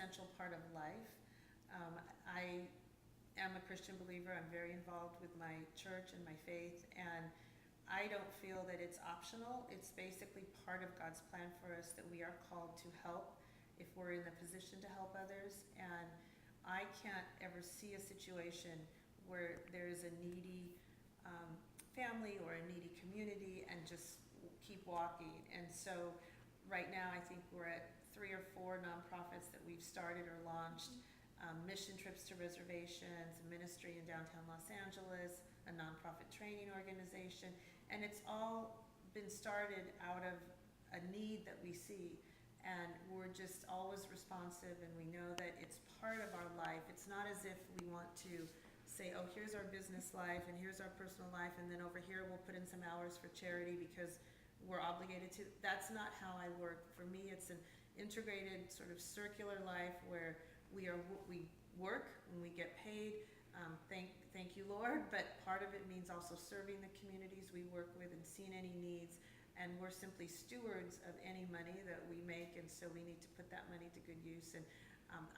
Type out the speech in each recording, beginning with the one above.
essential part of life. I am a Christian believer. I'm very involved with my church and my faith, and I don't feel that it's optional. It's basically part of God's plan for us that we are called to help if we're in the position to help others. And I can't ever see a situation where there is a needy family or a needy community and just keep walking. And so right now I think we're at 3 or 4 nonprofits that we've started or launched. Mission trips to reservations, a ministry in downtown Los Angeles, a nonprofit training organization, and it's all been started out of a need that we see, and we're just always responsive, and we know that it's part of our life. It's not as if we want to say, oh, here's our business life and here's our personal life, and then over here we'll put in some hours for charity because we're obligated to. That's not how I work. For me, it's an integrated sort of circular life where we work and we get paid. Thank you, Lord. But part of it means also serving the communities we work with and seeing any needs. And we're simply stewards of any money that we make, and so we need to put that money to good use. And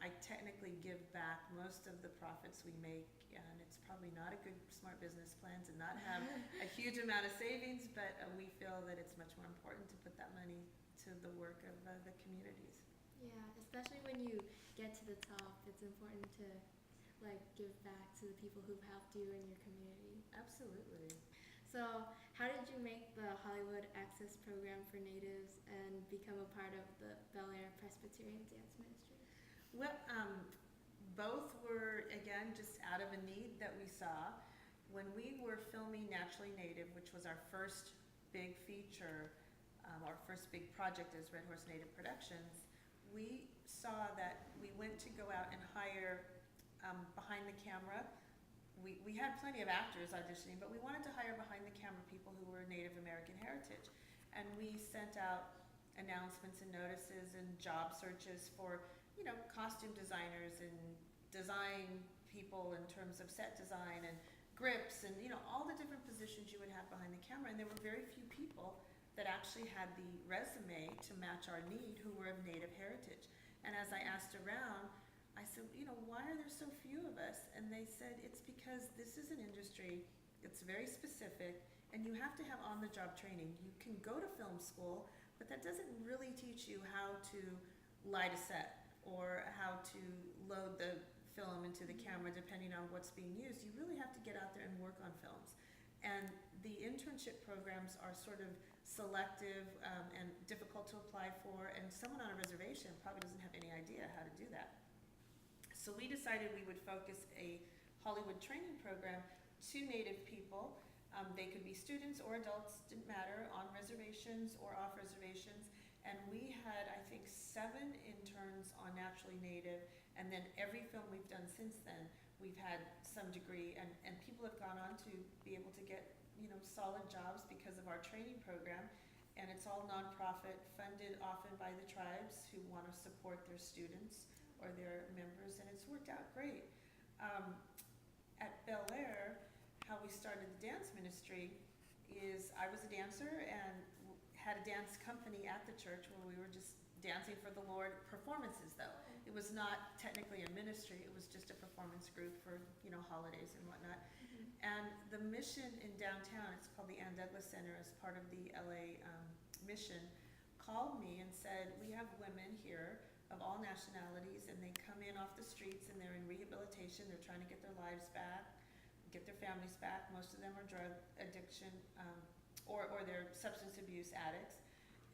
I technically give back most of the profits we make, and it's probably not a good, smart business plan to not have a huge amount of savings, but we feel that it's much more important to put that money to the work of the communities. Yeah, especially when you get to the top, it's important to give back to the people who've helped you in your community. Absolutely. So how did you make the Hollywood Access Program for Natives and become a part of the Bel Air Presbyterian Dance Ministry? Well, both were, again, just out of a need that we saw. When we were filming Naturally Native, which was our first big feature, our first big project as Red-Horse Native Productions, we saw that we went to go out and hire behind the camera. We had plenty of actors auditioning, but we wanted to hire behind the camera people who were Native American heritage. And we sent out announcements and notices and job searches for, costume designers and design people in terms of set design and grips and, all the different positions you would have behind the camera. And there were very few people that actually had the resume to match our need who were of Native heritage. And as I asked around, I said, why are there so few of us? And they said, it's because this is an industry that's very specific, and you have to have on-the-job training. You can go to film school, but that doesn't really teach you how to light a set or how to load the film into the camera depending on what's being used. You really have to get out there and work on films. And the internship programs are sort of selective and difficult to apply for, and someone on a reservation probably doesn't have any idea how to do that. So we decided we would focus a Hollywood training program to Native people. They could be students or adults, didn't matter, on reservations or off reservations. And we had, I think, 7 interns on Naturally Native, and then every film we've done since then, we've had some degree, and people have gone on to be able to get, solid jobs because of our training program. And it's all nonprofit, funded often by the tribes who want to support their students or their members, and it's worked out great. At Bel Air, how we started the dance ministry is I was a dancer and had a dance company at the church where we were just dancing for the Lord. Performances, though. It was not technically a ministry, it was just a performance group for, holidays and whatnot. Mm-hmm. And the mission in downtown, it's called the Ann Douglas Center as part of the LA mission, called me and said, we have women here of all nationalities, and they come in off the streets and they're in rehabilitation. They're trying to get their lives back, get their families back. Most of them are drug addiction or they're substance abuse addicts,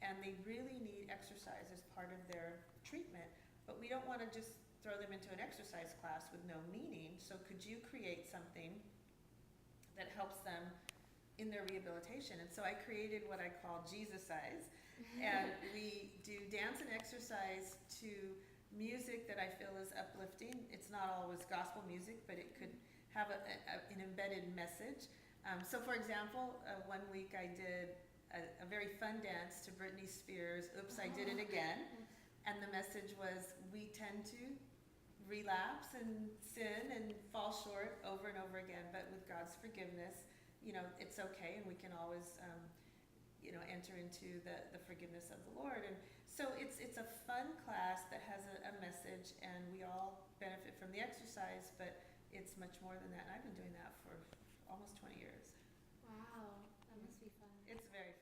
and they really need exercise as part of their treatment. But we don't want to just throw them into an exercise class with no meaning, so could you create something that helps them in their rehabilitation? And so I created what I call Jesus-size, and we do dance and exercise to music that I feel is uplifting. It's not always gospel music, but it could have an embedded message. So for example, one week I did a very fun dance to Britney Spears' Oops, I Did It Again, and the message was we tend to relapse and sin and fall short over and over again, but with God's forgiveness, it's okay, and we can always enter into the forgiveness of the Lord. And so it's a fun class that has a message, and we all benefit from the exercise, but it's much more than that. And I've been doing that for almost 20 years. Wow, that must be fun. It's very fun.